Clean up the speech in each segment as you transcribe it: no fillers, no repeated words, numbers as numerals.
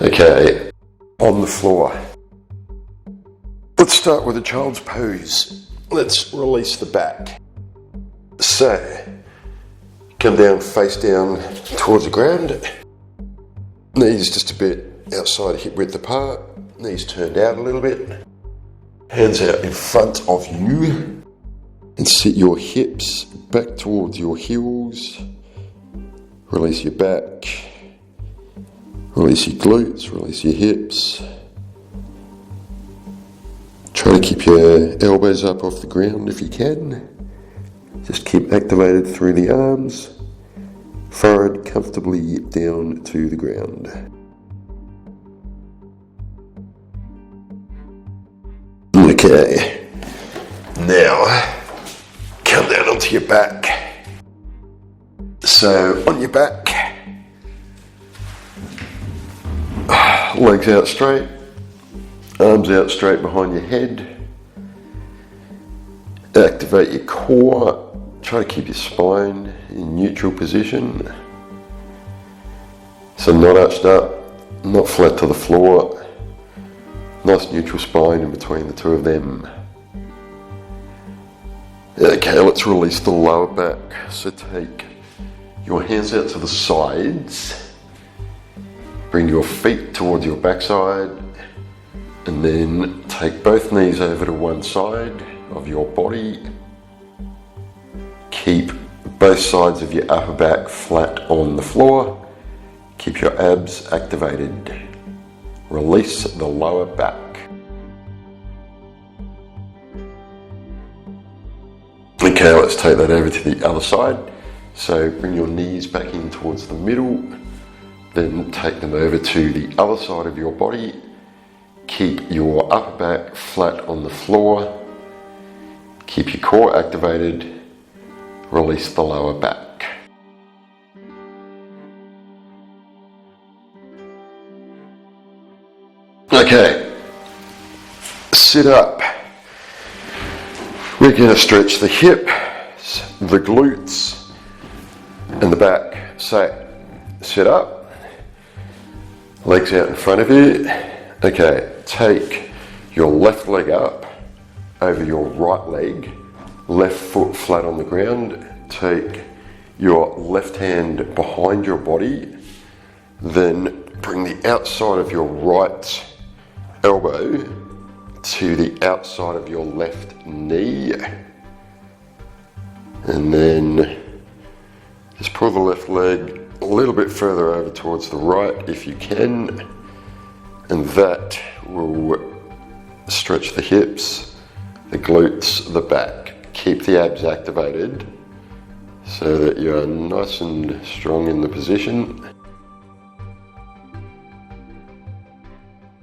Okay, on the floor. Let's start with a child's pose. Let's release the back. So, come down face down towards the ground. Knees just a bit outside hip width apart. Knees turned out a little bit. Hands out in front of you. And sit your hips back towards your heels. Release your back. Release your glutes, release your hips. Try to keep your elbows up off the ground if you can. Just keep activated through the arms. Forehead comfortably down to the ground. Okay, now come down onto your back. So on your back, legs out straight, arms out straight behind your head. Activate your core. Try to keep your spine in neutral position. So not arched up, not flat to the floor. Nice neutral spine in between the two of them. Okay, let's release the lower back. So take your hands out to the sides. Bring your feet towards your backside. And then take both knees over to one side of your body. Keep both sides of your upper back flat on the floor. Keep your abs activated. Release the lower back. Okay, let's take that over to the other side. So bring your knees back in towards the middle. Then take them over to the other side of your body. Keep your upper back flat on the floor. Keep your core activated. Release the lower back. Okay, sit up. We're going to stretch the hips, the glutes, and the back. So, sit up, legs out in front of you. Okay, take your left leg up over your right leg, left foot flat on the ground. Take your left hand behind your body, then bring the outside of your right elbow to the outside of your left knee, and then just pull the left leg a little bit further over towards the right if you can, and that will stretch the hips, the glutes, the back. Keep the abs activated so that you're nice and strong in the position.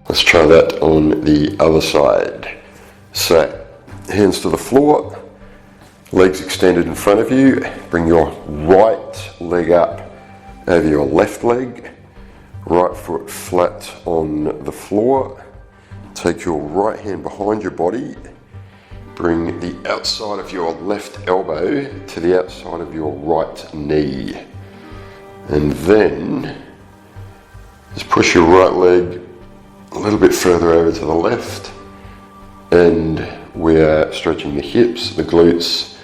Let's try that on the other side. So, hands to the floor, legs extended in front of you. Bring your right leg up over your left leg. Right foot flat on the floor. Take your right hand behind your body. Bring the outside of your left elbow to the outside of your right knee. And then just push your right leg a little bit further over to the left, and we're stretching the hips, the glutes,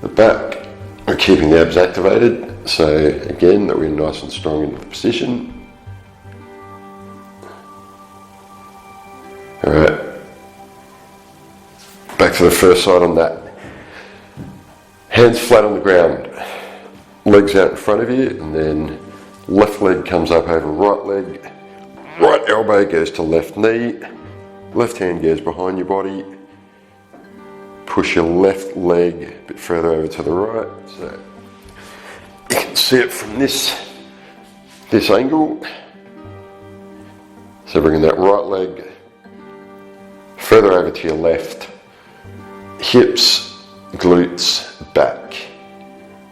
the back. We're keeping the abs activated, so again that we're nice and strong in the position. Alright, back to the first side on that. Hands flat on the ground, legs out in front of you, and then left leg comes up over right leg. Right elbow goes to left knee, left hand goes behind your body. Push your left leg a bit further over to the right, so you can see it from this angle. So bringing that right leg further over to your left, hips, glutes, back,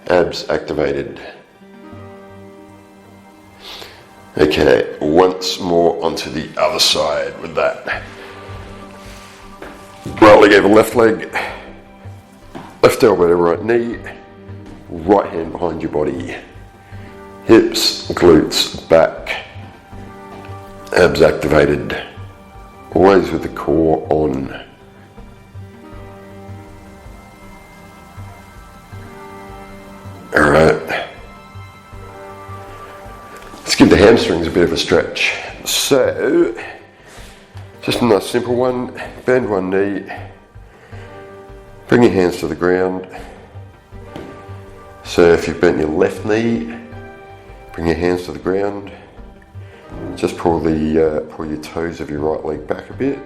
abs activated. Okay, once more onto the other side with that. Right leg over left leg, left elbow to right knee, right hand behind your body, hips, glutes, back, abs activated, always with the core on. Alright, let's give the hamstrings a bit of a stretch. So, just a nice simple one, bend one knee, bring your hands to the ground. So if you've bent your left knee, bring your hands to the ground. Just pull your toes of your right leg back a bit.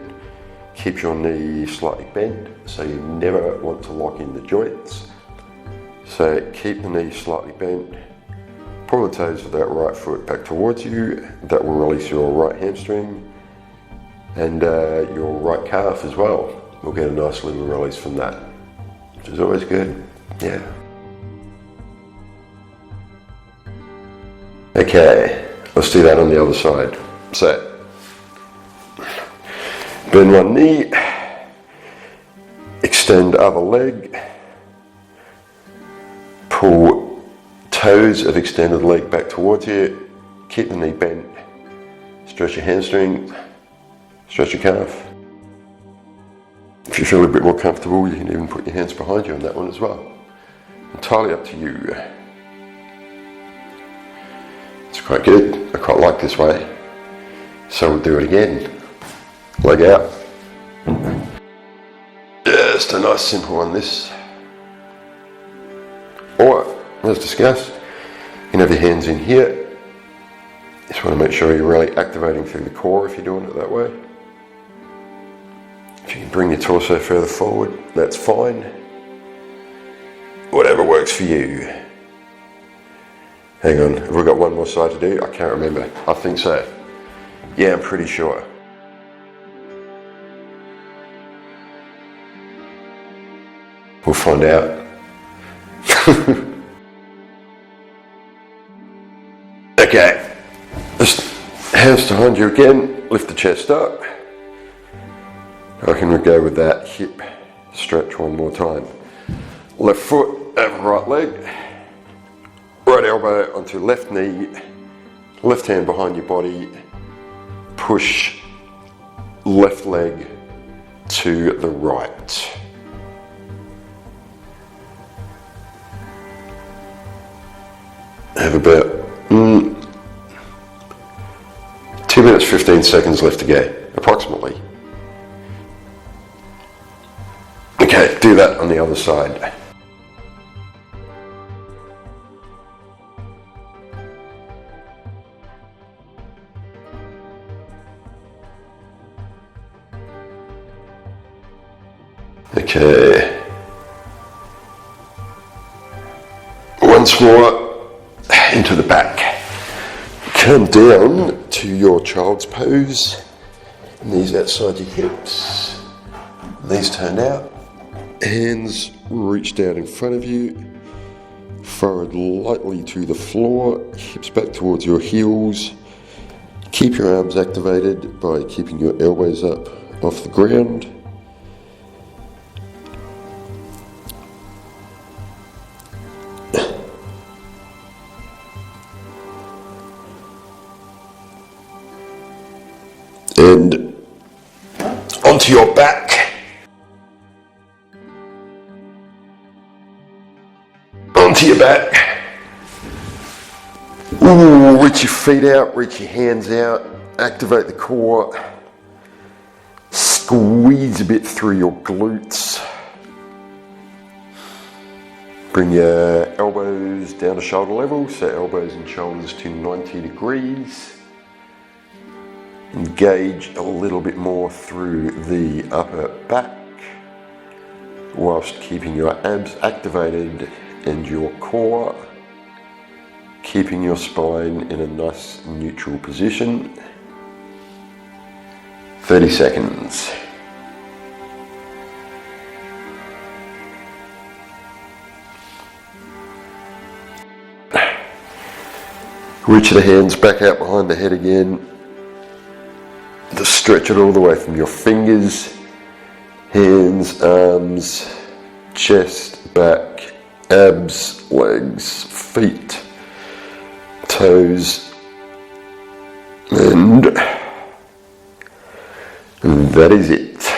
Keep your knee slightly bent, so you never want to lock in the joints. So keep the knee slightly bent. Pull the toes of that right foot back towards you. That will release your right hamstring and your right calf as well. We'll get a nice little release from that, which is always good. Yeah. Okay, let's do that on the other side. So, bend one knee, extend other leg, pull toes of extended leg back towards you, keep the knee bent, stretch your hamstring, stretch your calf. If you feel a bit more comfortable, you can even put your hands behind you on that one as well. Entirely up to you. It's quite good. I quite like this way. So we'll do it again. Leg out. Just a nice simple one, this. Alright, as discussed, you can have your hands in here. Just want to make sure you're really activating through the core if you're doing it that way. If you can bring your torso further forward, that's fine. Whatever works for you. Hang on, have we got one more side to do? I can't remember. I think so. Yeah, I'm pretty sure. We'll find out. Okay, just hands behind you again, lift the chest up. I can go with that hip stretch one more time. Left foot over right leg. Right elbow onto left knee, left hand behind your body, push left leg to the right. Have about 2 minutes 15 seconds left to go, approximately. Okay, do that on the other side. Okay. Once more into the back. Come down to your child's pose. Knees outside your hips. Knees turned out. Hands reached out in front of you. Forehead lightly to the floor. Hips back towards your heels. Keep your arms activated by keeping your elbows up off the ground. And onto your back, onto your back. Ooh, reach your feet out, reach your hands out, activate the core, squeeze a bit through your glutes. Bring your elbows down to shoulder level, so elbows and shoulders to 90 degrees. Engage a little bit more through the upper back whilst keeping your abs activated and your core, keeping your spine in a nice neutral position. 30 seconds. Reach the hands back out behind the head again. Just stretch it all the way from your fingers, hands, arms, chest, back, abs, legs, feet, toes, and That is it.